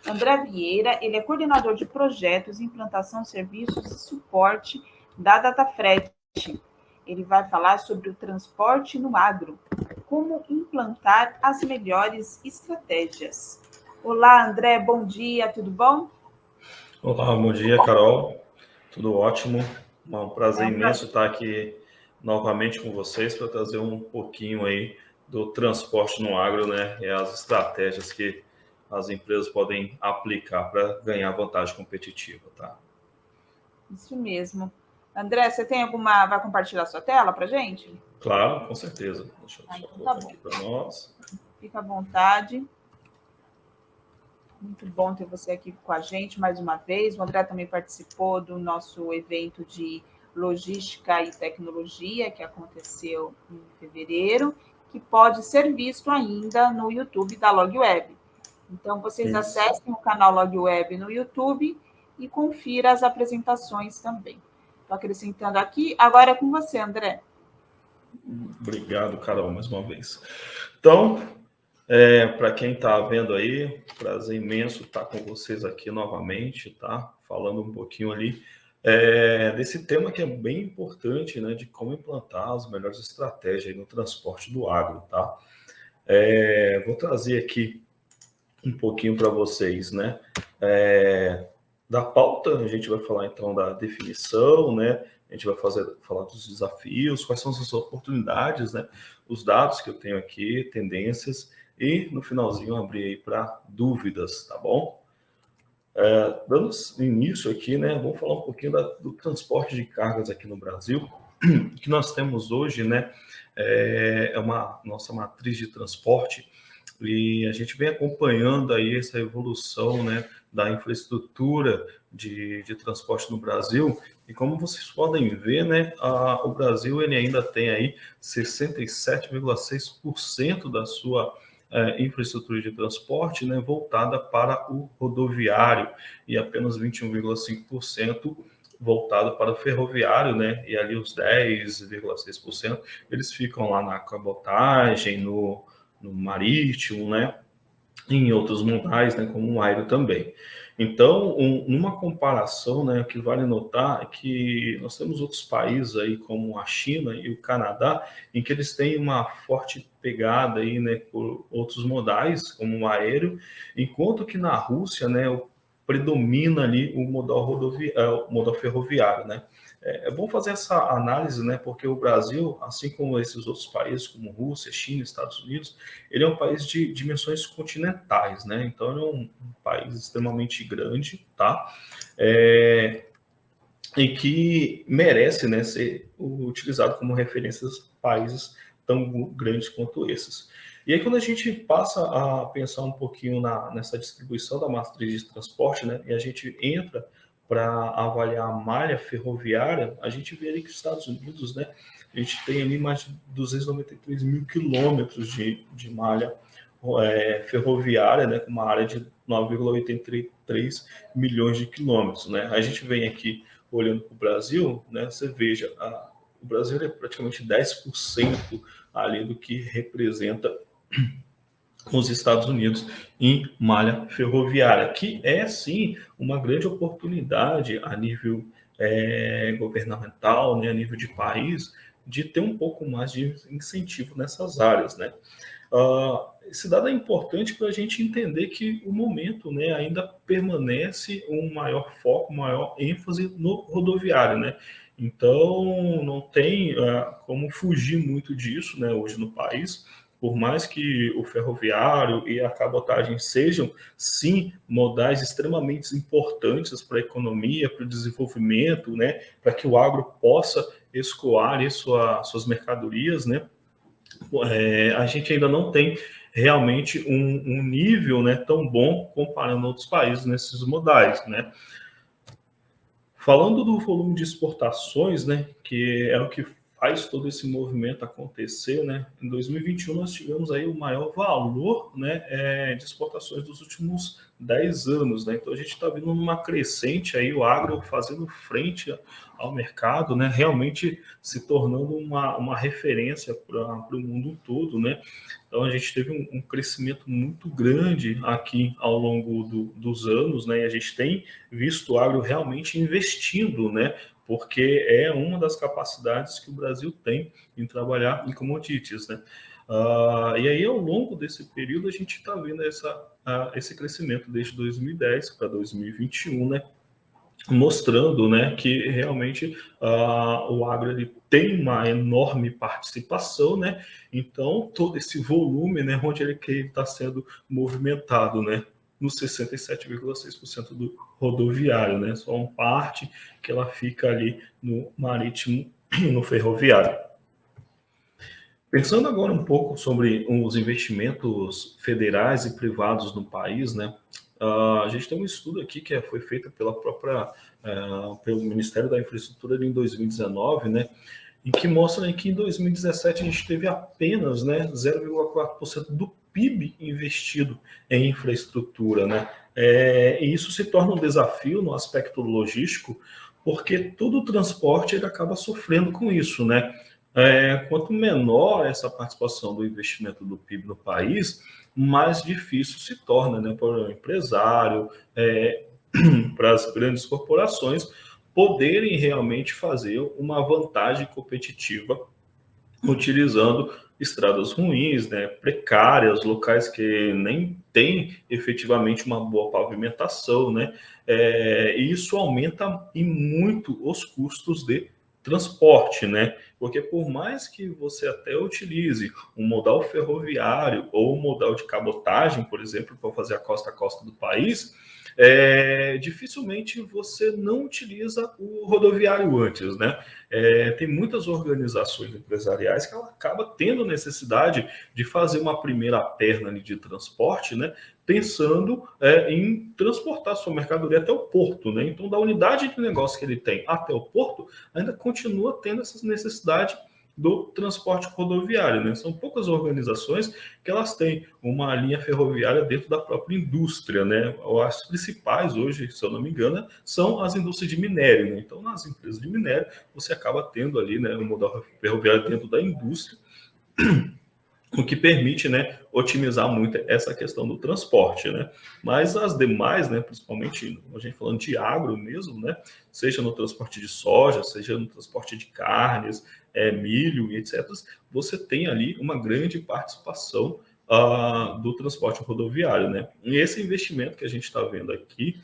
André Vieira, ele é coordenador de projetos, implantação, serviços e suporte da Datafret. Ele vai falar sobre o transporte no agro, como implantar as melhores estratégias. Olá, André, bom dia, tudo bom? Olá, bom dia, Carol. Tudo ótimo. Um prazer imenso estar aqui novamente com vocês para trazer um pouquinho aí do transporte no agro, né? E as estratégias que as empresas podem aplicar para ganhar vantagem competitiva, tá? Isso mesmo. André, você tem alguma... Vai compartilhar sua tela para gente? Claro, com certeza. Deixa eu só Então tá colocar bom. aqui para nós. Fica à vontade. Muito bom ter você aqui com a gente mais uma vez. O André também participou do nosso evento de logística e tecnologia, que aconteceu em fevereiro, que pode ser visto ainda no YouTube da LogWeb. Então, vocês acessem o canal LogWeb no YouTube e confira as apresentações também. Estou acrescentando aqui. Agora é com você, André. Obrigado, Carol, mais uma vez. Então, para quem está vendo aí, prazer imenso estar com vocês aqui novamente, tá? Falando um pouquinho ali desse tema que é bem importante, né? De como implantar as melhores estratégias no transporte do agro, tá? Vou trazer aqui um pouquinho para vocês, né? Da pauta, a gente vai falar então da definição, né? A gente vai falar dos desafios, quais são as oportunidades, né? Os dados que eu tenho aqui, tendências, e no finalzinho abrir aí para dúvidas, tá bom? Dando início aqui, né? Vamos falar um pouquinho do transporte de cargas aqui no Brasil. O que nós temos hoje, né? É uma nossa matriz de transporte e a gente vem acompanhando aí essa evolução, né, da infraestrutura de transporte no Brasil. E como vocês podem ver, né, o Brasil ele ainda tem aí 67,6% da sua infraestrutura de transporte, né, voltada para o rodoviário e apenas 21,5% voltado para o ferroviário, né? E ali os 10,6% eles ficam lá na cabotagem, no marítimo, né? E em outros modais, né? Como o aéreo também. Então, numa comparação, né? O que vale notar é que nós temos outros países aí, como a China e o Canadá, em que eles têm uma forte pegada aí, né? Por outros modais, como o aéreo, enquanto que na Rússia, né? Predomina ali o modal ferroviário, né? É bom fazer essa análise, né? Porque o Brasil, assim como esses outros países, como Rússia, China, Estados Unidos, ele é um país de dimensões continentais, né? Então, ele é um país extremamente grande, tá? E que merece, né, ser utilizado como referências países tão grandes quanto esses. E aí, quando a gente passa a pensar um pouquinho nessa distribuição da matriz de transporte, né, e a gente entra para avaliar a malha ferroviária, a gente vê ali que os Estados Unidos, né, a gente tem ali mais de 293 mil quilômetros de malha ferroviária, né, com uma área de 9,83 milhões de quilômetros. Né? A gente vem aqui olhando para o Brasil, né, você veja, o Brasil é praticamente 10% ali do que representa os Estados Unidos em malha ferroviária, que é, sim, uma grande oportunidade a nível governamental, né, a nível de país, de ter um pouco mais de incentivo nessas áreas, né? Esse dado é importante para a gente entender que o momento, né, ainda permanece um maior foco, maior ênfase no rodoviário, né? Então, não tem como fugir muito disso, né, hoje no país. Por mais que o ferroviário e a cabotagem sejam, sim, modais extremamente importantes para a economia, para o desenvolvimento, né, para que o agro possa escoar suas mercadorias, né, a gente ainda não tem realmente um nível, né, tão bom comparando outros países nesses modais, né. Falando do volume de exportações, né, que é o que faz todo esse movimento acontecer, né? Em 2021 nós tivemos aí o maior valor, né, de exportações dos últimos 10 anos, né? Então a gente está vendo numa crescente aí o agro fazendo frente ao mercado, né? Realmente se tornando uma referência para o mundo todo, né? Então a gente teve um crescimento muito grande aqui ao longo dos anos, né? E a gente tem visto o agro realmente investindo, né? Porque é uma das capacidades que o Brasil tem em trabalhar em commodities, né? E aí, ao longo desse período, a gente está vendo esse crescimento desde 2010 para 2021, né? Mostrando, né, que realmente o agro ele tem uma enorme participação, né? Então, todo esse volume, né, onde ele está sendo movimentado, né? Nos 67,6% do rodoviário, né? Só uma parte que ela fica ali no marítimo e no ferroviário. Pensando agora um pouco sobre os investimentos federais e privados no país, né? A gente tem um estudo aqui que foi feito pelo Ministério da Infraestrutura em 2019, né? Em que mostra, né, que em 2017 a gente teve apenas, né, 0,4% do PIB investido em infraestrutura, né? E isso se torna um desafio no aspecto logístico, porque todo o transporte ele acaba sofrendo com isso, né? Quanto menor essa participação do investimento do PIB no país, mais difícil se torna, né, para o empresário, para as grandes corporações poderem realmente fazer uma vantagem competitiva utilizando estradas ruins, né, precárias, locais que nem têm efetivamente uma boa pavimentação, né, e isso aumenta e muito os custos de transporte, né, porque por mais que você até utilize um modal ferroviário ou um modal de cabotagem, por exemplo, para fazer a costa a costa do país, dificilmente você não utiliza o rodoviário antes, né? Tem muitas organizações empresariais que ela acaba tendo necessidade de fazer uma primeira perna de transporte, né? Pensando em transportar sua mercadoria até o porto, né? Então, da unidade de negócio que ele tem até o porto, ainda continua tendo essa necessidade do transporte rodoviário, né? São poucas organizações que elas têm uma linha ferroviária dentro da própria indústria, né? As principais hoje, se eu não me engano, são as indústrias de minério, né? Então, nas empresas de minério, você acaba tendo ali, né, um modal ferroviário dentro da indústria, o que permite, né, otimizar muito essa questão do transporte, né? Mas as demais, né, principalmente a gente falando de agro mesmo, né, seja no transporte de soja, seja no transporte de carnes, milho e etc., você tem ali uma grande participação do transporte rodoviário, né? E esse investimento que a gente está vendo aqui,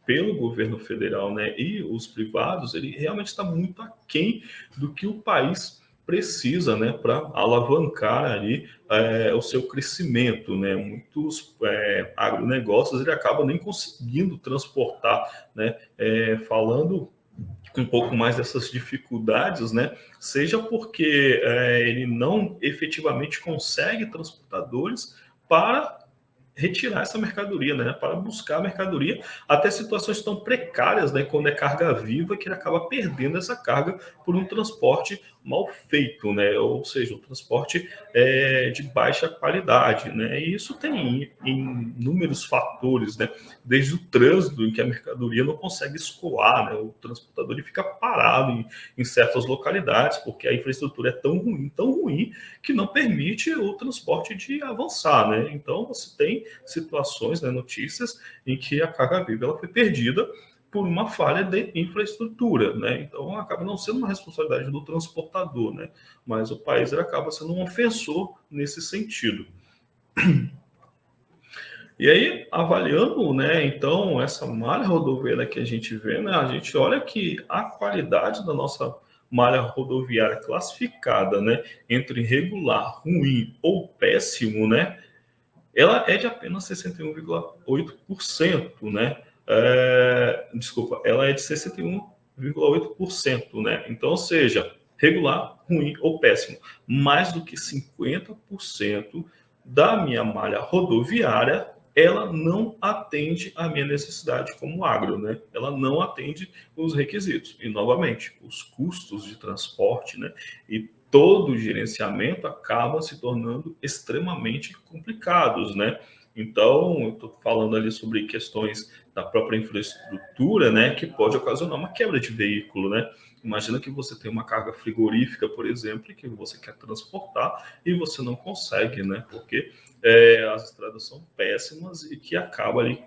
pelo governo federal, né, e os privados, ele realmente está muito aquém do que o país precisa, né, para alavancar ali o seu crescimento, né? Muitos agronegócios ele acaba nem conseguindo transportar, né? Falando um pouco mais dessas dificuldades, né? Seja porque ele não efetivamente consegue transportadores para retirar essa mercadoria, né, para buscar a mercadoria, até situações tão precárias, né, quando é carga viva, que ele acaba perdendo essa carga por um transporte mal feito, né, ou seja, um transporte de baixa qualidade, né, e isso tem inúmeros fatores, né, desde o trânsito, em que a mercadoria não consegue escoar, né, o transportador ele fica parado em certas localidades, porque a infraestrutura é tão ruim, que não permite o transporte de avançar, né, então você tem situações, né, notícias em que a carga viva ela foi perdida por uma falha de infraestrutura, né? Então acaba não sendo uma responsabilidade do transportador, né? Mas o país acaba sendo um ofensor nesse sentido. E aí, avaliando, né, então, essa malha rodoviária que a gente vê, né, a gente olha que a qualidade da nossa malha rodoviária classificada, né, entre regular, ruim ou péssimo, né, ela é de apenas 61,8%, né? Desculpa, ela é de 61,8%, né? Então, ou seja, regular, ruim ou péssimo. Mais do que 50% da minha malha rodoviária ela não atende à minha necessidade como agro, né? Ela não atende os requisitos. E, novamente, os custos de transporte, né? E todo o gerenciamento acaba se tornando extremamente complicados, né? Então, eu estou falando ali sobre questões da própria infraestrutura, né? Que pode ocasionar uma quebra de veículo, né? Imagina que você tem uma carga frigorífica, por exemplo, que você quer transportar e você não consegue, né? Porque as estradas são péssimas e que acaba ali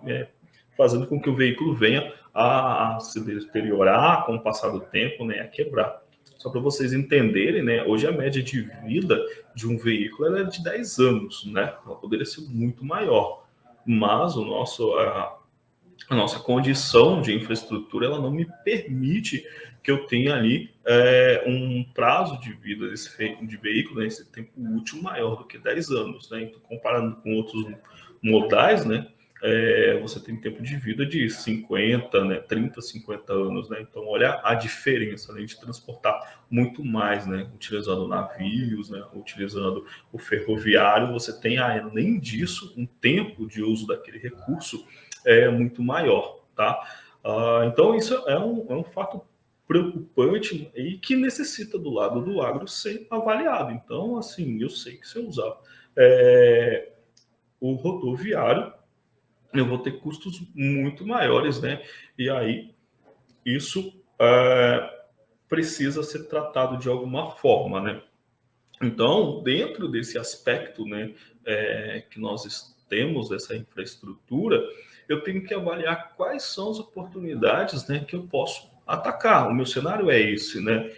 fazendo com que o veículo venha a se deteriorar com o passar do tempo, né? A quebrar. Só para vocês entenderem, né? Hoje a média de vida de um veículo é de 10 anos, né? Ela poderia ser muito maior, mas a nossa condição de infraestrutura ela não me permite que eu tenha ali um prazo de vida de veículo, né, esse tempo útil maior do que 10 anos. Né? Então, comparando com outros modais, né, você tem tempo de vida de 50, né, 30, 50 anos. Né? Então, olha a diferença, além de transportar muito mais, né, utilizando navios, né, utilizando o ferroviário, você tem, além disso, um tempo de uso daquele recurso muito maior, tá? Então, isso é um fato preocupante e que necessita do lado do agro ser avaliado. Então, assim, eu sei que se eu usar o rodoviário, eu vou ter custos muito maiores, né? E aí, isso precisa ser tratado de alguma forma, né? Então, dentro desse aspecto, né, que nós temos dessa infraestrutura, eu tenho que avaliar quais são as oportunidades, né, que eu posso atacar. O meu cenário é esse, né?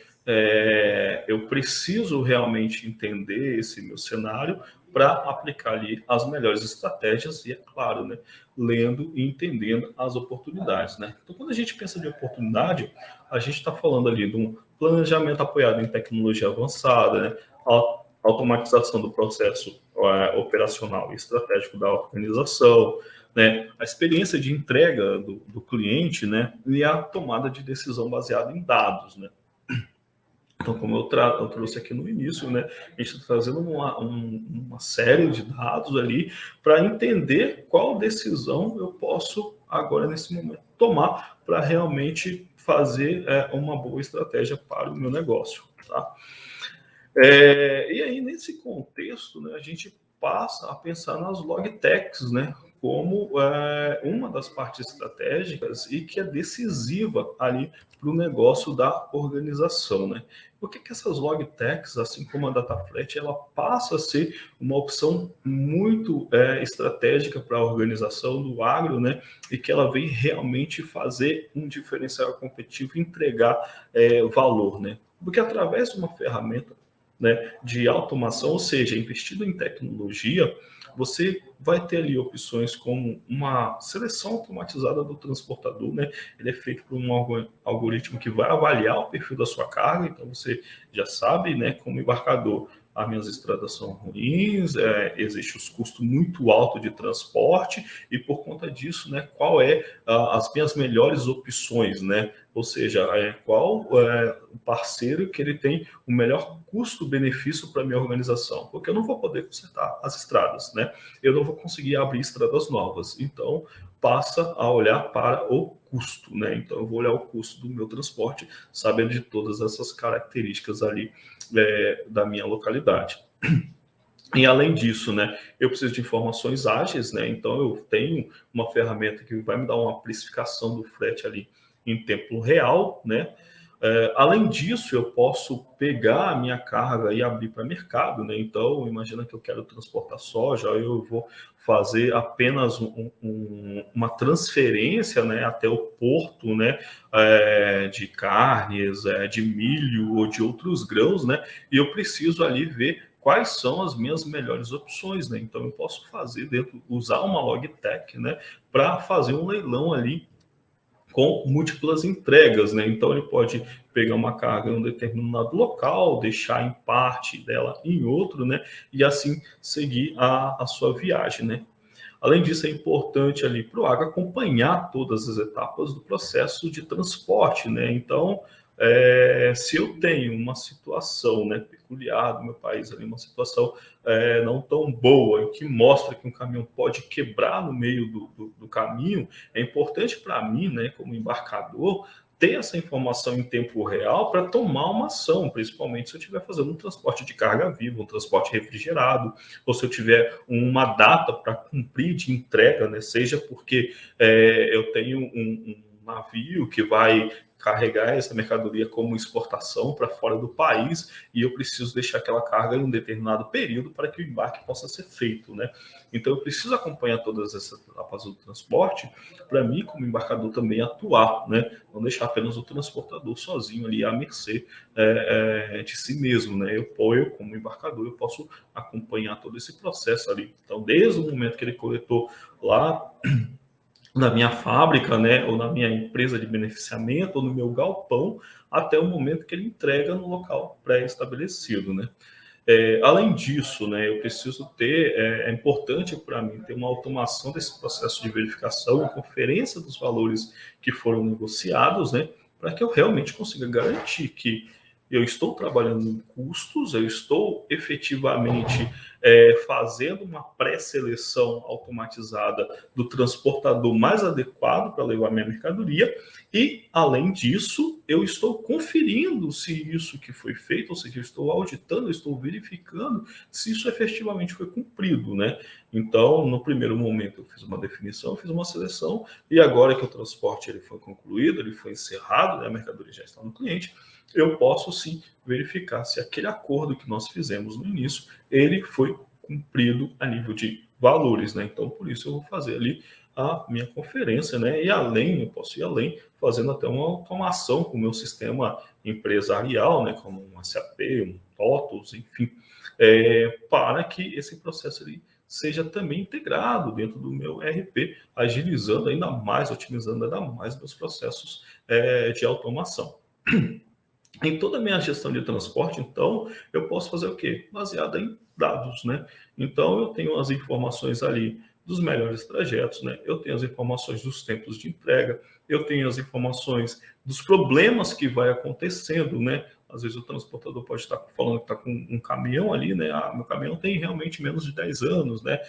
Eu preciso realmente entender esse meu cenário para aplicar ali as melhores estratégias e, é claro, né, lendo e entendendo as oportunidades, né? Então, quando a gente pensa de oportunidade, a gente está falando ali de um planejamento apoiado em tecnologia avançada, né? Automatização do processo operacional e estratégico da organização, né? A experiência de entrega do cliente, né? E a tomada de decisão baseada em dados, né? Então, como eu trouxe aqui no início, né, a gente está trazendo uma série de dados ali para entender qual decisão eu posso, agora, nesse momento, tomar para realmente fazer uma boa estratégia para o meu negócio. Tá? E aí, nesse contexto, né, a gente passa a pensar nas logtechs, né, como uma das partes estratégicas e que é decisiva ali para o negócio da organização, né? Por que essas logtechs, assim como a Dataflat, ela passa a ser uma opção muito estratégica para a organização do agro, né? E que ela vem realmente fazer um diferencial competitivo e entregar valor, né? Porque através de uma ferramenta, né, de automação, ou seja, investido em tecnologia, você vai ter ali opções como uma seleção automatizada do transportador, né? Ele é feito por um algoritmo que vai avaliar o perfil da sua carga, então você já sabe, né, como embarcador, as minhas estradas são ruins, existe os custos muito altos de transporte e por conta disso, né, qual as minhas melhores opções, né? Ou seja, qual o parceiro que ele tem o melhor custo-benefício para a minha organização, porque eu não vou poder consertar as estradas, né? Eu não vou conseguir abrir estradas novas. Então, passa a olhar para o custo, né? Então, eu vou olhar o custo do meu transporte, sabendo de todas essas características ali da minha localidade. E além disso, né, eu preciso de informações ágeis, né? Então eu tenho uma ferramenta que vai me dar uma precificação do frete ali em tempo real, né? Além disso, eu posso pegar a minha carga e abrir para mercado, né? Então, imagina que eu quero transportar soja, eu vou fazer apenas uma transferência, né, até o porto, né, de carnes, de milho ou de outros grãos, né? E eu preciso ali ver quais são as minhas melhores opções, né? Então, eu posso usar uma logtech, né, para fazer um leilão ali com múltiplas entregas, né? Então ele pode pegar uma carga em um determinado local, deixar em parte dela em outro, né? E assim seguir a sua viagem, né? Além disso, é importante ali para o agro acompanhar todas as etapas do processo de transporte, né? Então, se eu tenho uma situação, né, peculiar do meu país, ali, uma situação não tão boa, e que mostra que um caminhão pode quebrar no meio do caminho, é importante para mim, né, como embarcador, ter essa informação em tempo real para tomar uma ação, principalmente se eu estiver fazendo um transporte de carga viva, um transporte refrigerado, ou se eu tiver uma data para cumprir de entrega, né? Seja porque eu tenho um navio que vai carregar essa mercadoria como exportação para fora do país e eu preciso deixar aquela carga em um determinado período para que o embarque possa ser feito, né? Então eu preciso acompanhar todas essas etapas do transporte para mim, como embarcador, também atuar, né? Não deixar apenas o transportador sozinho ali à mercê de si mesmo, né? Eu, como embarcador, eu posso acompanhar todo esse processo ali. Então, desde o momento que ele coletou lá na minha fábrica, né, ou na minha empresa de beneficiamento, ou no meu galpão, até o momento que ele entrega no local pré-estabelecido, né? Além disso, né, eu preciso ter, é importante para mim ter uma automação desse processo de verificação e conferência dos valores que foram negociados, né, para que eu realmente consiga garantir que eu estou trabalhando em custos, eu estou efetivamente fazendo uma pré-seleção automatizada do transportador mais adequado para levar minha mercadoria e, além disso, eu estou conferindo se isso que foi feito, ou seja, eu estou auditando, eu estou verificando se isso efetivamente foi cumprido, né? Então, no primeiro momento, eu fiz uma definição, fiz uma seleção, e agora que o transporte ele foi concluído, ele foi encerrado, né, a mercadoria já está no cliente, eu posso sim verificar se aquele acordo que nós fizemos no início, ele foi cumprido a nível de valores, né? Então, por isso eu vou fazer ali a minha conferência, né? E além, eu posso ir além, fazendo até uma automação com o meu sistema empresarial, né? Como um SAP, um TOTOS, enfim, para que esse processo ali seja também integrado dentro do meu ERP, agilizando ainda mais, otimizando ainda mais meus processos de automação. Em toda a minha gestão de transporte, então, eu posso fazer o quê? Baseada em dados, né? Então, eu tenho as informações ali dos melhores trajetos, né? Eu tenho as informações dos tempos de entrega, eu tenho as informações dos problemas que vai acontecendo, né? Às vezes o transportador pode estar falando que está com um caminhão ali, né? Ah, meu caminhão tem realmente menos de 10 anos, né?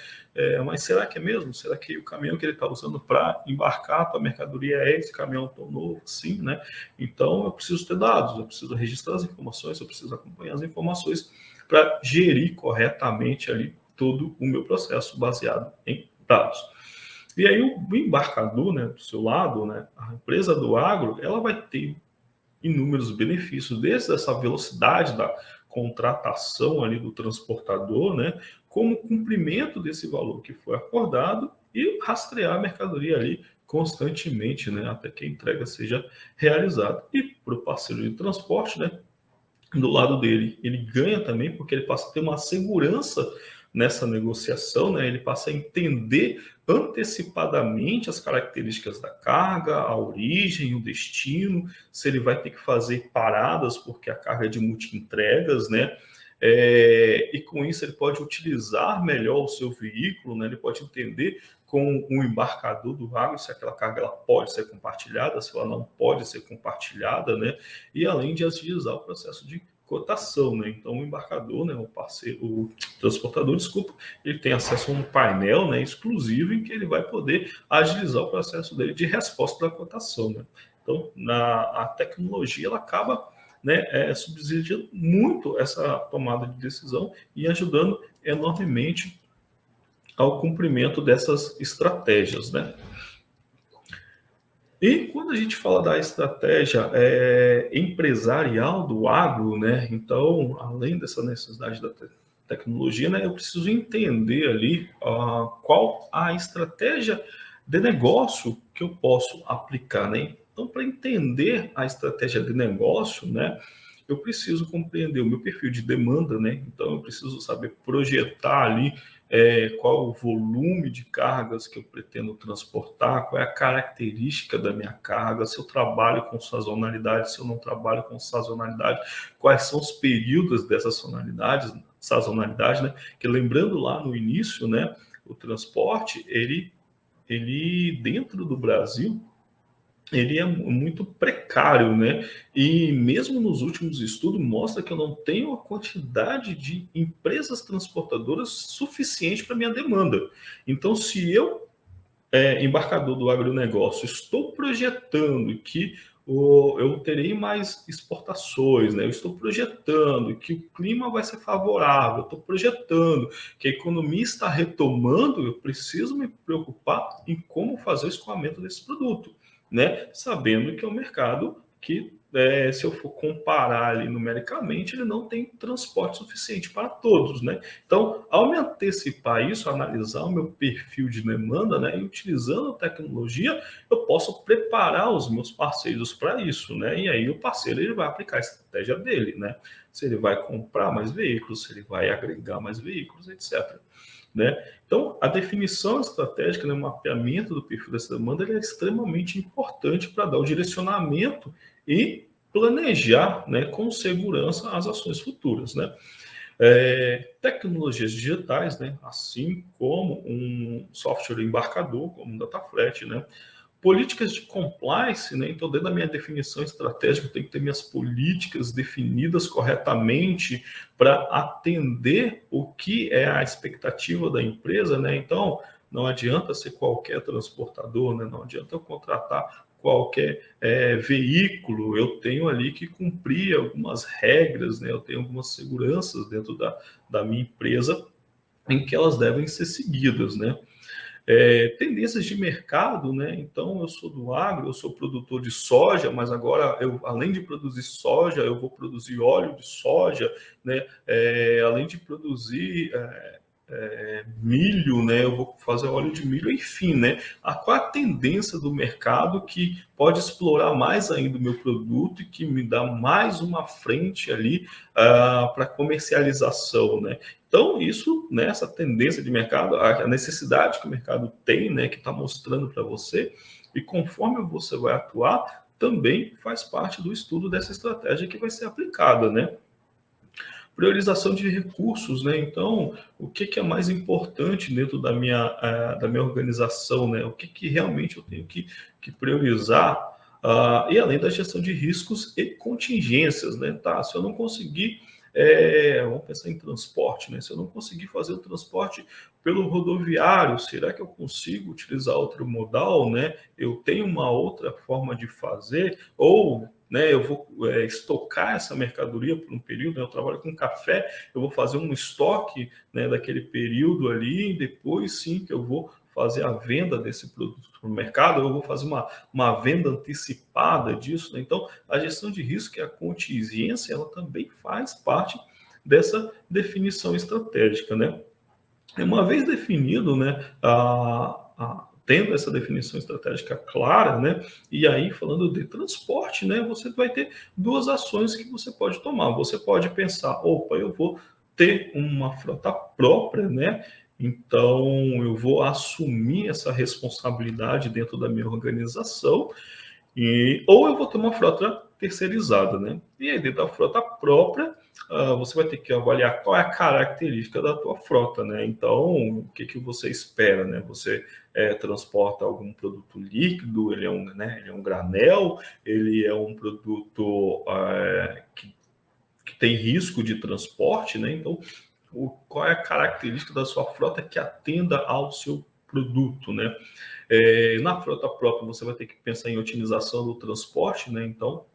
Mas será que é mesmo? Será que o caminhão que ele está usando para embarcar a tua mercadoria é esse caminhão tão novo? Sim, né? Então eu preciso ter dados, eu preciso registrar as informações, eu preciso acompanhar as informações para gerir corretamente ali todo o meu processo baseado em dados. E aí o embarcador, né, do seu lado, né, a empresa do agro, ela vai ter inúmeros benefícios, desde essa velocidade da contratação ali do transportador, né, como cumprimento desse valor que foi acordado e rastrear a mercadoria ali constantemente, né, até que a entrega seja realizada. E para o parceiro de transporte, né, do lado dele, ele ganha também porque ele passa a ter uma segurança nessa negociação, né? Ele passa a entender antecipadamente as características da carga, a origem, o destino, se ele vai ter que fazer paradas porque a carga é de multi-entregas, né? E com isso ele pode utilizar melhor o seu veículo, né? Ele pode entender com o embarcador do agro se aquela carga ela pode ser compartilhada, se ela não pode ser compartilhada, né? E além de agilizar o processo de cotação, né? Então o embarcador, né, o transportador, desculpa, ele tem acesso a um painel, né, exclusivo em que ele vai poder agilizar o processo dele de resposta da cotação, né? Então a tecnologia ela acaba, né, subsidiando muito essa tomada de decisão e ajudando enormemente ao cumprimento dessas estratégias, né? E quando a gente fala da estratégia empresarial do agro, né? Então, além dessa necessidade da tecnologia, né, eu preciso entender ali qual a estratégia de negócio que eu posso aplicar, né? Então, para entender a estratégia de negócio, né, eu preciso compreender o meu perfil de demanda, né? Então, eu preciso saber projetar ali qual o volume de cargas que eu pretendo transportar, qual é a característica da minha carga, se eu trabalho com sazonalidade, se eu não trabalho com sazonalidade, quais são os períodos dessas sazonalidade, né? Que lembrando lá no início, né, o transporte, ele dentro do Brasil, ele é muito precário, né? E mesmo nos últimos estudos mostra que eu não tenho a quantidade de empresas transportadoras suficiente para minha demanda. Então, se eu, embarcador do agronegócio, estou projetando que eu terei mais exportações, né? Eu estou projetando que o clima vai ser favorável, estou projetando que a economia está retomando, eu preciso me preocupar em como fazer o escoamento desse produto, né? Sabendo que é um mercado que, se eu for comparar ali numericamente, ele não tem transporte suficiente para todos, né? Então, ao me antecipar isso, analisar o meu perfil de demanda, né, e utilizando a tecnologia, eu posso preparar os meus parceiros para isso, né? E aí o parceiro ele vai aplicar a estratégia dele, né? Se ele vai comprar mais veículos, se ele vai agregar mais veículos, etc. Né? Então, a definição estratégica, né, o mapeamento do perfil dessa demanda, ele é extremamente importante para dar o direcionamento e planejar, né, com segurança as ações futuras, né? Tecnologias digitais, né, assim como um software embarcador, como um Dataflat, né? Políticas de compliance, né? Então, dentro da minha definição estratégica, eu tenho que ter minhas políticas definidas corretamente para atender o que é a expectativa da empresa, né? Então, não adianta ser qualquer transportador, né? Não adianta eu contratar qualquer veículo, eu tenho ali que cumprir algumas regras, né? Eu tenho algumas seguranças dentro da minha empresa em que elas devem ser seguidas, né? Tendências de mercado, né? Então, eu sou do agro, eu sou produtor de soja, mas agora, além de produzir soja, eu vou produzir óleo de soja, né? Além de produzir milho, né? Eu vou fazer óleo de milho, enfim, né? Qual a tendência do mercado que pode explorar mais ainda o meu produto e que me dá mais uma frente ali para comercialização, né? Então, isso, né, essa tendência de mercado, a necessidade que o mercado tem, né, que está mostrando para você, e conforme você vai atuar, também faz parte do estudo dessa estratégia que vai ser aplicada, né? Priorização de recursos, né? Então, o que é mais importante dentro da minha organização, né? O que realmente eu tenho que priorizar? E além da gestão de riscos e contingências, né? Tá, se eu não conseguir, vamos pensar em transporte, né? Se eu não conseguir fazer o transporte pelo rodoviário, será que eu consigo utilizar outro modal, né? Eu tenho uma outra forma de fazer, ou, né, eu vou estocar essa mercadoria por um período, né? Eu trabalho com café, eu vou fazer um estoque, né, daquele período ali, e depois sim que eu vou fazer a venda desse produto para o mercado, eu vou fazer uma venda antecipada disso, né? Então, a gestão de risco e a contingência, ela também faz parte dessa definição estratégica, né? Uma vez definido, né, tendo essa definição estratégica clara, né, e aí falando de transporte, né, você vai ter duas ações que você pode tomar. Você pode pensar, opa, eu vou ter uma frota própria, né, então eu vou assumir essa responsabilidade dentro da minha organização, ou eu vou ter uma frota terceirizada, né? E aí, dentro da frota própria, você vai ter que avaliar qual é a característica da tua frota, né? Então, o que você espera, né? Você transporta algum produto líquido, ele é um granel, ele é um produto que tem risco de transporte, né? Então, qual é a característica da sua frota que atenda ao seu produto, né? Na frota própria, você vai ter que pensar em otimização do transporte, né? Então,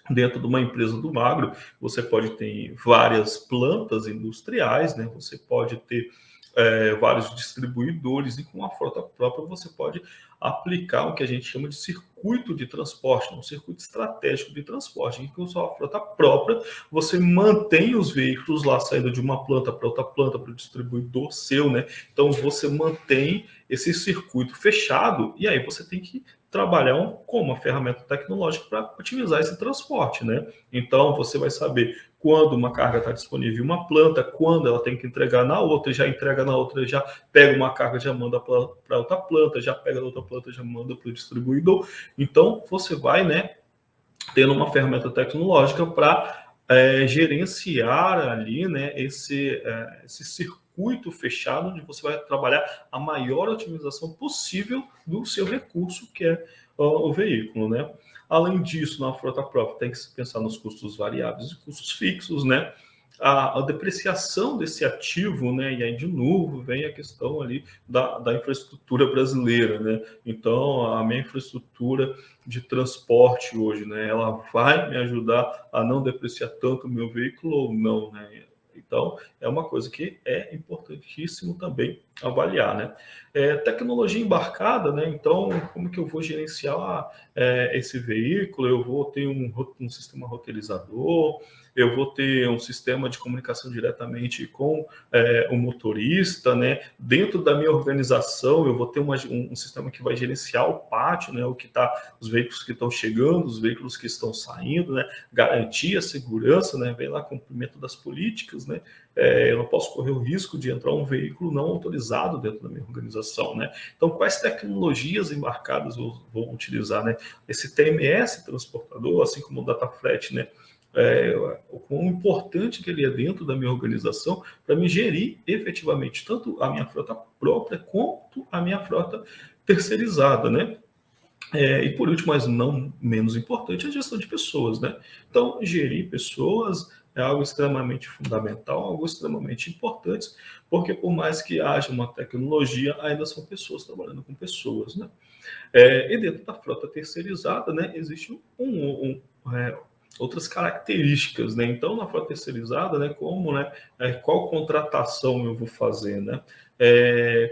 dentro de uma empresa do agro, você pode ter várias plantas industriais, né? Você pode ter vários distribuidores, e com a frota própria você pode aplicar o que a gente chama de circuito de transporte, um circuito estratégico de transporte, em que com a sua frota própria você mantém os veículos lá saindo de uma planta para outra planta, para o distribuidor seu, né? Então você mantém esse circuito fechado, e aí você tem que trabalhar com uma ferramenta tecnológica para otimizar esse transporte, né? Então você vai saber quando uma carga está disponível em uma planta, quando ela tem que entregar na outra, já entrega na outra, já pega uma carga, já manda para outra planta, já pega da outra planta, já manda para o distribuidor. Então você vai, né, tendo uma ferramenta tecnológica para gerenciar ali, né, esse circuito circuito fechado, onde você vai trabalhar a maior otimização possível do seu recurso, que é o veículo, né? Além disso, na frota própria, tem que se pensar nos custos variáveis e custos fixos, né? A depreciação desse ativo, né? E aí, de novo, vem a questão ali da infraestrutura brasileira, né? Então, a minha infraestrutura de transporte hoje, né? Ela vai me ajudar a não depreciar tanto o meu veículo ou não, né? Então, é uma coisa que é importantíssimo também avaliar, né? Tecnologia embarcada, né? Então, como que eu vou gerenciar esse veículo? Eu vou ter um sistema roteirizador, eu vou ter um sistema de comunicação diretamente com o motorista, né? Dentro da minha organização, eu vou ter um sistema que vai gerenciar o pátio, né? Os veículos que estão chegando, os veículos que estão saindo, né? Garantir a segurança, né? Vem lá cumprimento das políticas, né? Eu não posso correr o risco de entrar um veículo não autorizado dentro da minha organização, né? Então, quais tecnologias embarcadas eu vou utilizar, né? Esse TMS transportador, assim como o DataFlat, né? O quão importante que ele é dentro da minha organização para me gerir efetivamente tanto a minha frota própria quanto a minha frota terceirizada, né? E por último, mas não menos importante, a gestão de pessoas, né? Então, gerir pessoas é algo extremamente fundamental, algo extremamente importante, porque por mais que haja uma tecnologia, ainda são pessoas trabalhando com pessoas, né? E dentro da frota terceirizada, né, existe outras características, né? Então, na frota terceirizada, né, qual contratação eu vou fazer, né?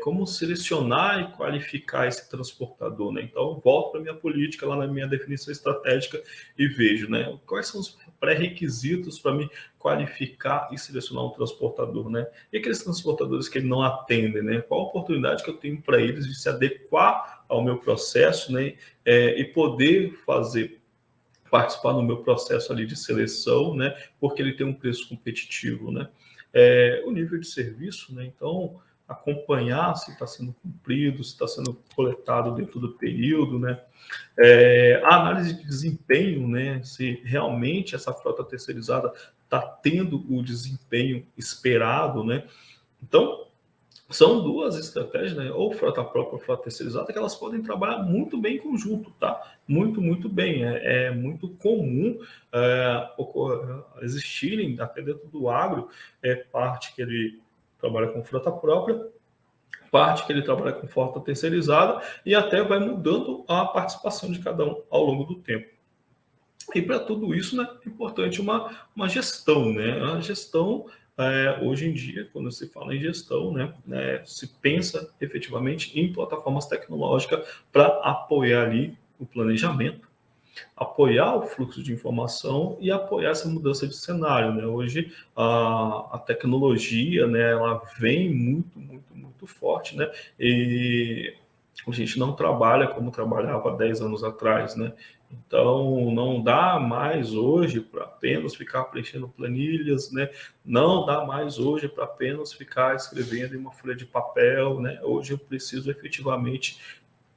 Como selecionar e qualificar esse transportador, né? Então, volto para a minha política, lá na minha definição estratégica e vejo, né, quais são os pré-requisitos para me qualificar e selecionar um transportador, né? E aqueles transportadores que não atendem, né? Qual a oportunidade que eu tenho para eles de se adequar ao meu processo, né? E poder participar no meu processo ali de seleção, né? Porque ele tem um preço competitivo, né? O nível de serviço, né? Então, acompanhar se está sendo cumprido, se está sendo coletado dentro do período, né? A análise de desempenho, né? Se realmente essa frota terceirizada está tendo o desempenho esperado, né? Então, são duas estratégias, né? Ou frota própria ou frota terceirizada, que elas podem trabalhar muito bem em conjunto, tá? Muito, muito bem. É muito comum existirem, até dentro do agro, parte que ele trabalha com frota própria, parte que ele trabalha com frota terceirizada, e até vai mudando a participação de cada um ao longo do tempo. E para tudo isso, né, é importante uma gestão, né? A gestão, hoje em dia, quando se fala em gestão, né, se pensa efetivamente em plataformas tecnológicas para apoiar ali o planejamento, apoiar o fluxo de informação e apoiar essa mudança de cenário, né? Hoje a tecnologia, né, ela vem muito, muito, muito forte, né? E a gente não trabalha como trabalhava 10 anos atrás, né? Então, não dá mais hoje para apenas ficar preenchendo planilhas, né? Não dá mais hoje para apenas ficar escrevendo em uma folha de papel, né? Hoje eu preciso efetivamente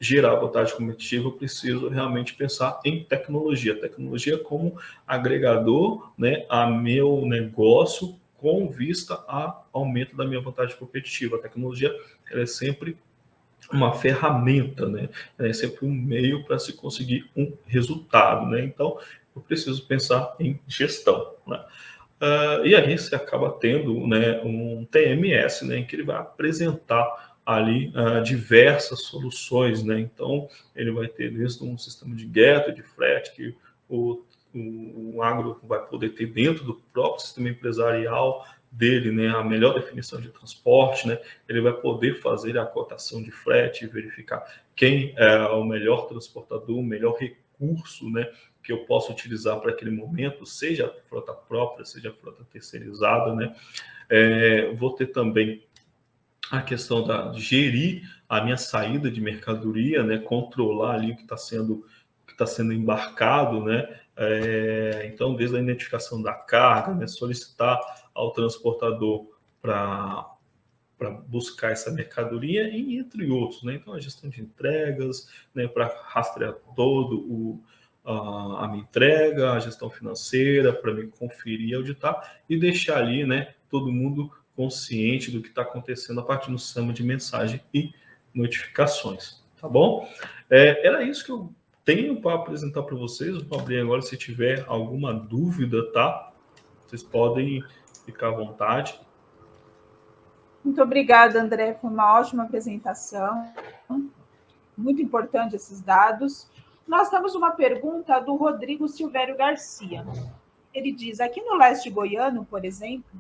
gerar vantagem competitiva, eu preciso realmente pensar em tecnologia. Tecnologia como agregador, né, a meu negócio com vista a aumento da minha vantagem competitiva. A tecnologia ela é sempre uma ferramenta, né? É sempre um meio para se conseguir um resultado, né? Então, eu preciso pensar em gestão, né? E aí você acaba tendo, né, um TMS, né, em que ele vai apresentar ali diversas soluções, né? Então, ele vai ter desde um sistema de ghetto, de frete, que o agro vai poder ter dentro do próprio sistema empresarial dele, né, a melhor definição de transporte, né? Ele vai poder fazer a cotação de frete, verificar quem é o melhor transportador, o melhor recurso, né, que eu posso utilizar para aquele momento, seja a frota própria, seja a frota terceirizada, né? Vou ter também a questão de gerir a minha saída de mercadoria, né? Controlar ali o que está sendo embarcado, né? Então, desde a identificação da carga, né? Solicitar ao transportador para buscar essa mercadoria, e entre outros, né? Então, a gestão de entregas, né? Para rastrear a minha entrega, a gestão financeira, para me conferir, auditar e deixar ali, né? Todo mundo consciente do que está acontecendo a partir do sistema de mensagem e notificações, tá bom? Era isso que eu tenho para apresentar para vocês. Vou abrir agora se tiver alguma dúvida, tá? Vocês podem ficar à vontade. Muito obrigada, André. Foi uma ótima apresentação. Muito importante esses dados. Nós temos uma pergunta do Rodrigo Silvério Garcia. Ele diz, aqui no leste goiano, por exemplo,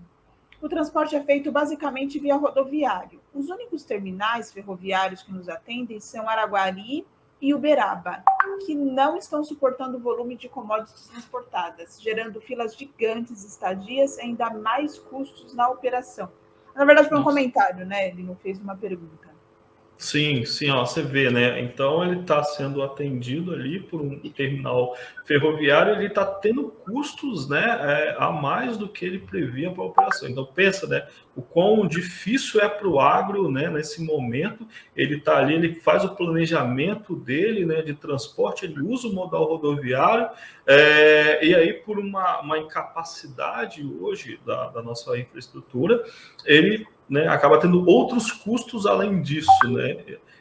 o transporte é feito basicamente via rodoviário. Os únicos terminais ferroviários que nos atendem são Araguari e Uberaba, que não estão suportando o volume de commodities transportadas, gerando filas gigantes, estadias e ainda mais custos na operação. Na verdade, foi um comentário, né? Ele não fez uma pergunta. Sim, ó, você vê, né? Então ele está sendo atendido ali por um terminal ferroviário, ele está tendo custos, né, a mais do que ele previa para a operação. Então pensa, né, o quão difícil é para o agro, né, nesse momento. Ele está ali, ele faz o planejamento dele, né, de transporte, ele usa o modal rodoviário, e aí por uma incapacidade hoje da nossa infraestrutura, ele, né, acaba tendo outros custos além disso, né?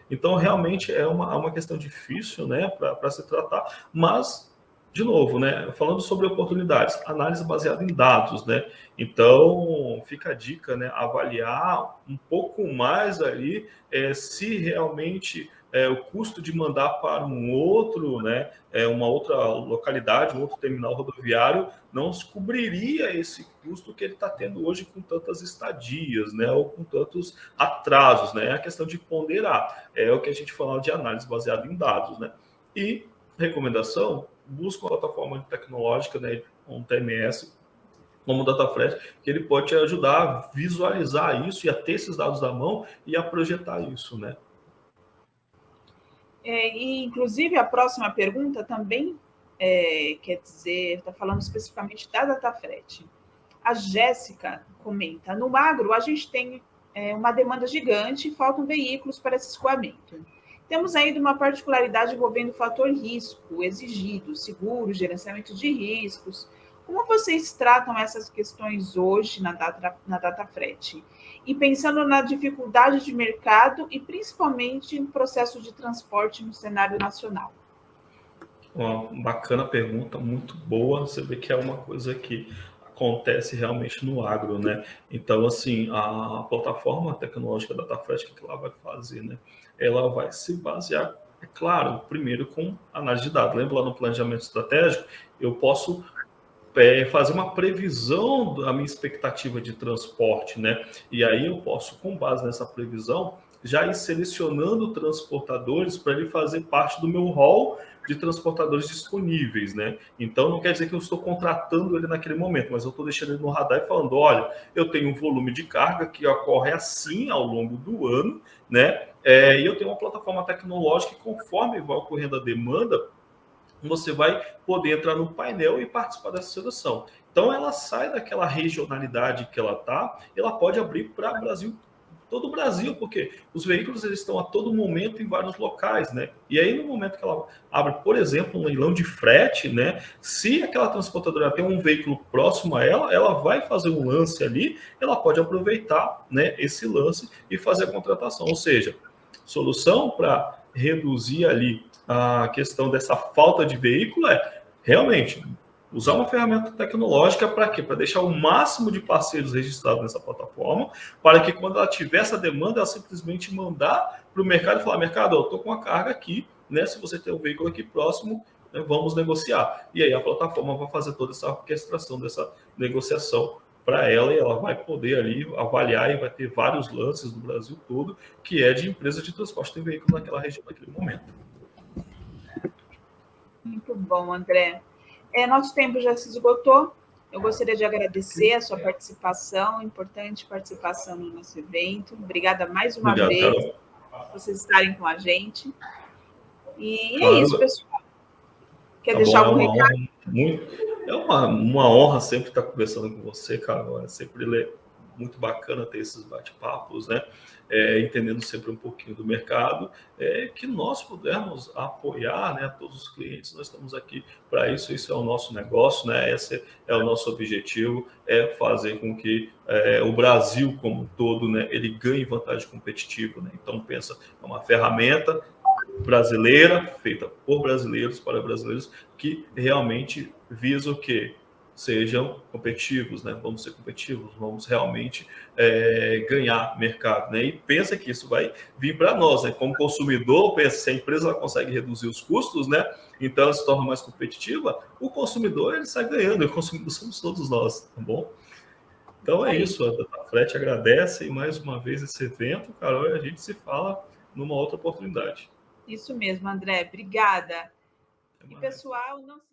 Então, realmente é uma questão difícil, né, para se tratar, mas, de novo, né, falando sobre oportunidades, análise baseada em dados, né? Então, fica a dica, né, avaliar um pouco mais ali se realmente o custo de mandar para um outro, né, uma outra localidade, um outro terminal rodoviário, não cobriria esse custo que ele está tendo hoje com tantas estadias, né, ou com tantos atrasos, né? É a questão de ponderar, é o que a gente fala de análise baseada em dados, né? E recomendação, busca uma plataforma tecnológica, né, um TMS, como o DataFresh, que ele pode te ajudar a visualizar isso e a ter esses dados na mão e a projetar isso, né? E, inclusive, a próxima pergunta também quer dizer, está falando especificamente da DataFresh. A Jéssica comenta, no agro a gente tem uma demanda gigante e faltam veículos para esse escoamento. Temos ainda uma particularidade envolvendo o fator risco exigido, seguro, gerenciamento de riscos. Como vocês tratam essas questões hoje na DataFresh? E pensando na dificuldade de mercado e principalmente no processo de transporte no cenário nacional. Uma bacana pergunta, muito boa. Você vê que é uma coisa que acontece realmente no agro, né? Então, assim, a plataforma tecnológica da DataFresh, o que ela vai fazer, né? Ela vai se basear, é claro, primeiro com análise de dados. Lembra lá no planejamento estratégico? Eu posso fazer uma previsão da minha expectativa de transporte, né? E aí eu posso, com base nessa previsão, já ir selecionando transportadores para ele fazer parte do meu hall de transportadores disponíveis, né? Então não quer dizer que eu estou contratando ele naquele momento, mas eu estou deixando ele no radar e falando, olha, eu tenho um volume de carga que ocorre assim ao longo do ano, né? E eu tenho uma plataforma tecnológica que, conforme vai ocorrendo a demanda, você vai poder entrar no painel e participar dessa seleção. Então, ela sai daquela regionalidade que ela está, ela pode abrir para Brasil, todo o Brasil, porque os veículos eles estão a todo momento em vários locais, né? E aí, no momento que ela abre, por exemplo, um leilão de frete, né? Se aquela transportadora tem um veículo próximo a ela, ela vai fazer um lance ali, ela pode aproveitar, né, esse lance e fazer a contratação. Ou seja, solução para reduzir ali a questão dessa falta de veículo é realmente usar uma ferramenta tecnológica para quê? Para deixar o máximo de parceiros registrados nessa plataforma, para que quando ela tiver essa demanda, ela simplesmente mandar para o mercado e falar, mercado, eu estou com uma carga aqui, né? Se você tem um veículo aqui próximo, né, vamos negociar. E aí a plataforma vai fazer toda essa orquestração dessa negociação para ela, e ela vai poder ali avaliar e vai ter vários lances do Brasil todo, que é de empresa de transporte de veículo naquela região, naquele momento. Muito bom, André. Nosso tempo já se esgotou. Eu gostaria de agradecer a sua participação, importante participação no nosso evento. Obrigada mais uma vez por vocês estarem com a gente. E claro. É isso, pessoal. Quer deixar algum recado? É uma honra sempre estar conversando com você, cara. É sempre muito bacana ter esses bate-papos, né? Entendendo sempre um pouquinho do mercado, que nós pudermos apoiar, né, todos os clientes. Nós estamos aqui para isso, isso é o nosso negócio, né? Esse é o nosso objetivo, é fazer com que o Brasil como um todo, né, ele ganhe vantagem competitiva, né? Então pensa, é uma ferramenta brasileira, feita por brasileiros, para brasileiros, que realmente visa o quê? Sejam competitivos, né? Vamos ser competitivos, vamos realmente ganhar mercado, né? E pensa que isso vai vir para nós, né? Como consumidor, pensa, se a empresa ela consegue reduzir os custos, né? Então ela se torna mais competitiva, o consumidor ele sai ganhando, e o consumidor somos todos nós, tá bom? Então é isso, a Datafret agradece e mais uma vez esse evento, Carol, e a gente se fala numa outra oportunidade. Isso mesmo, André. Obrigada. Até E, mais. pessoal, não se